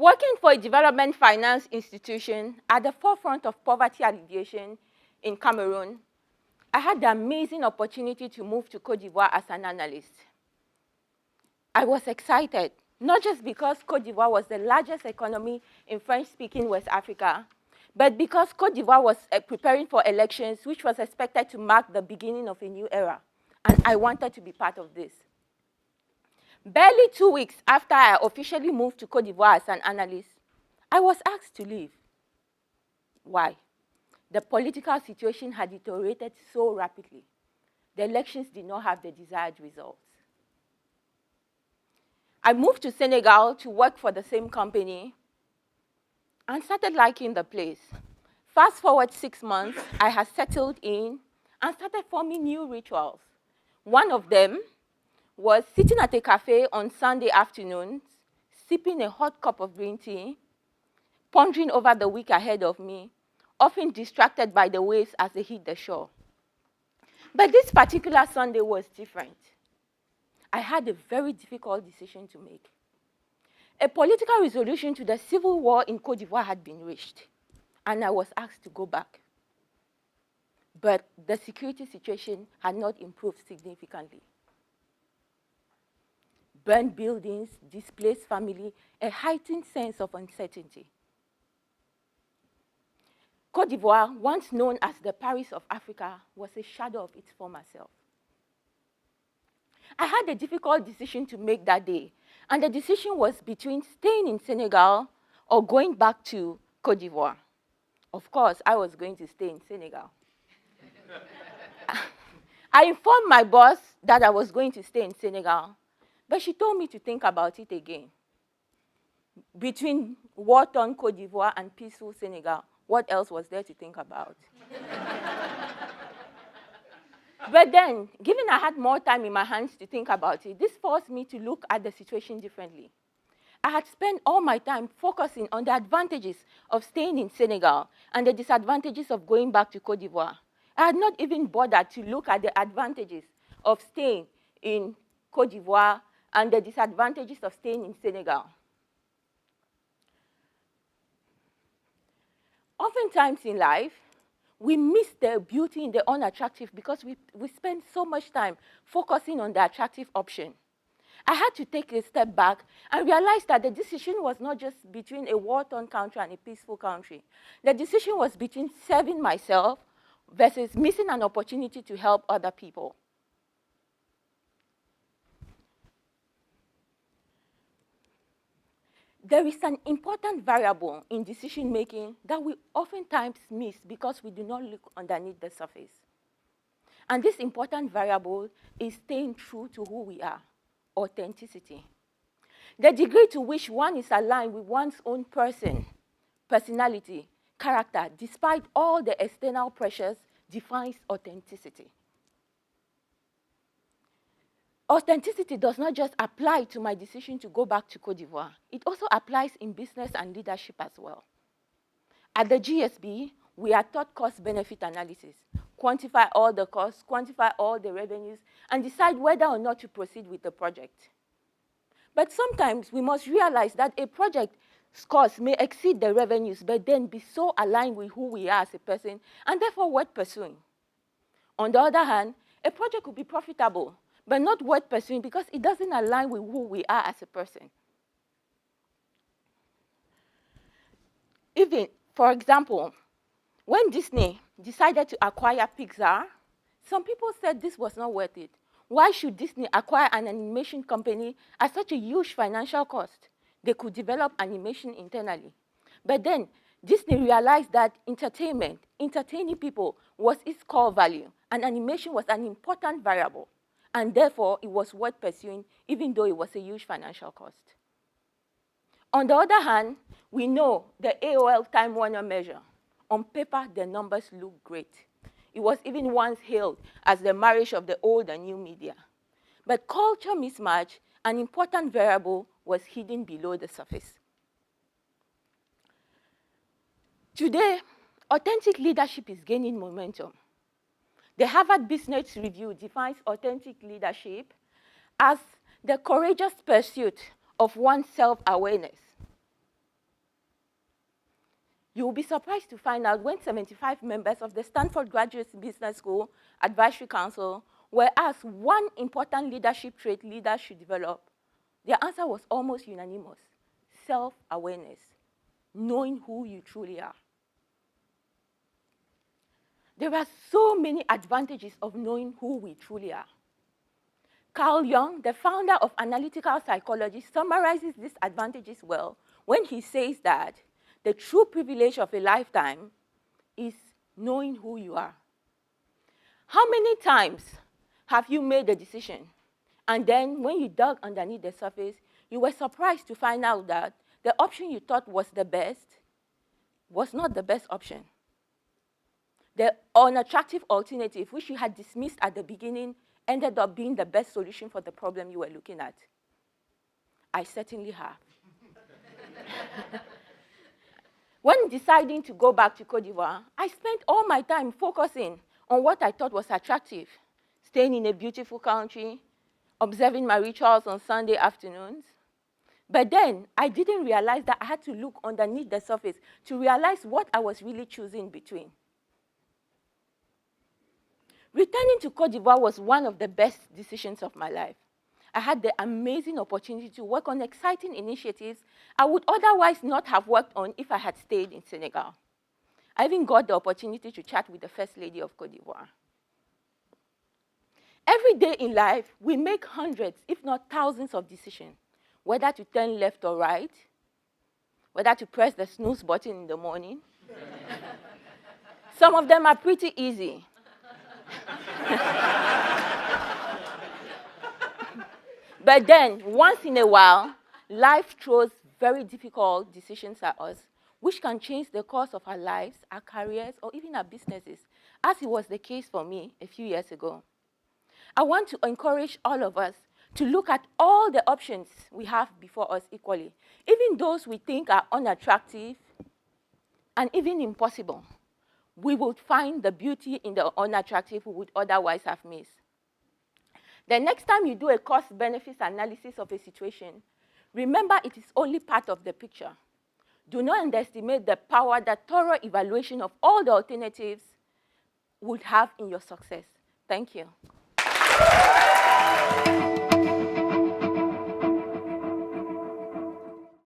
Working for a development finance institution at the forefront of poverty alleviation in Cameroon, I had the amazing opportunity to move to Côte d'Ivoire as an analyst. I was excited, not just because Côte d'Ivoire was the largest economy in French-speaking West Africa, but because Côte d'Ivoire was preparing for elections, which was expected to mark the beginning of a new era, and I wanted to be part of this. Barely 2 weeks after I officially moved to Côte d'Ivoire as an analyst, I was asked to leave. Why? The political situation had deteriorated so rapidly. The elections did not have the desired results. I moved to Senegal to work for the same company and started liking the place. Fast forward 6 months, I had settled in and started forming new rituals. One of them was sitting at a cafe on Sunday afternoons, sipping a hot cup of green tea, pondering over the week ahead of me, often distracted by the waves as they hit the shore. But this particular Sunday was different. I had a very difficult decision to make. A political resolution to the civil war in Côte d'Ivoire had been reached, and I was asked to go back. But the security situation had not improved significantly. Burned buildings, displaced family, a heightened sense of uncertainty. Côte d'Ivoire, once known as the Paris of Africa, was a shadow of its former self. I had a difficult decision to make that day, and the decision was between staying in Senegal or going back to Côte d'Ivoire. Of course, I was going to stay in Senegal. I informed my boss that I was going to stay in Senegal, but she told me to think about it again. Between war-torn Côte d'Ivoire and peaceful Senegal, what else was there to think about? But then, given I had more time in my hands to think about it, this forced me to look at the situation differently. I had spent all my time focusing on the advantages of staying in Senegal and the disadvantages of going back to Côte d'Ivoire. I had not even bothered to look at the advantages of staying in Côte d'Ivoire and the disadvantages of staying in Senegal. Oftentimes in life, we miss the beauty in the unattractive because we spend so much time focusing on the attractive option. I had to take a step back and realize that the decision was not just between a war-torn country and a peaceful country. The decision was between serving myself versus missing an opportunity to help other people. There is an important variable in decision-making that we oftentimes miss because we do not look underneath the surface. And this important variable is staying true to who we are, authenticity. The degree to which one is aligned with one's own personality, character, despite all the external pressures, defines authenticity. Authenticity does not just apply to my decision to go back to Côte d'Ivoire. It also applies in business and leadership as well. At the GSB, we are taught cost-benefit analysis. Quantify all the costs, quantify all the revenues, and decide whether or not to proceed with the project. But sometimes we must realize that a project's costs may exceed the revenues, but then be so aligned with who we are as a person, and therefore worth pursuing. On the other hand, a project could be profitable, but not worth pursuing because it doesn't align with who we are as a person. Even, for example, when Disney decided to acquire Pixar, some people said this was not worth it. Why should Disney acquire an animation company at such a huge financial cost? They could develop animation internally. But then Disney realized that entertaining people was its core value, and animation was an important variable. And therefore, it was worth pursuing, even though it was a huge financial cost. On the other hand, we know the AOL Time Warner measure. On paper, the numbers look great. It was even once hailed as the marriage of the old and new media. But culture mismatch, an important variable, was hidden below the surface. Today, authentic leadership is gaining momentum. The Harvard Business Review defines authentic leadership as the courageous pursuit of one's self-awareness, You will be surprised to find out when 75 members of the Stanford Graduate Business School Advisory Council were asked one important leadership trait leaders should develop, their answer was almost unanimous: self-awareness, knowing who you truly are. There are so many advantages of knowing who we truly are. Carl Jung, the founder of analytical psychology, summarizes these advantages well when he says that the true privilege of a lifetime is knowing who you are. How many times have you made a decision, and then when you dug underneath the surface, you were surprised to find out that the option you thought was the best was not the best option? The unattractive alternative, which you had dismissed at the beginning, ended up being the best solution for the problem you were looking at. I certainly have. When deciding to go back to Côte d'Ivoire, I spent all my time focusing on what I thought was attractive: staying in a beautiful country, observing my rituals on Sunday afternoons. But then I didn't realize that I had to look underneath the surface to realize what I was really choosing between. Returning to Côte d'Ivoire was one of the best decisions of my life. I had the amazing opportunity to work on exciting initiatives I would otherwise not have worked on if I had stayed in Senegal. I even got the opportunity to chat with the First Lady of Côte d'Ivoire. Every day in life, we make hundreds, if not thousands, of decisions, whether to turn left or right, whether to press the snooze button in the morning. Some of them are pretty easy. But then, once in a while, life throws very difficult decisions at us, which can change the course of our lives, our careers, or even our businesses, as it was the case for me a few years ago. I want to encourage all of us to look at all the options we have before us equally, even those we think are unattractive and even impossible. We would find the beauty in the unattractive we would otherwise have missed. The next time you do a cost-benefit analysis of a situation, remember it is only part of the picture. Do not underestimate the power that thorough evaluation of all the alternatives would have in your success. Thank you.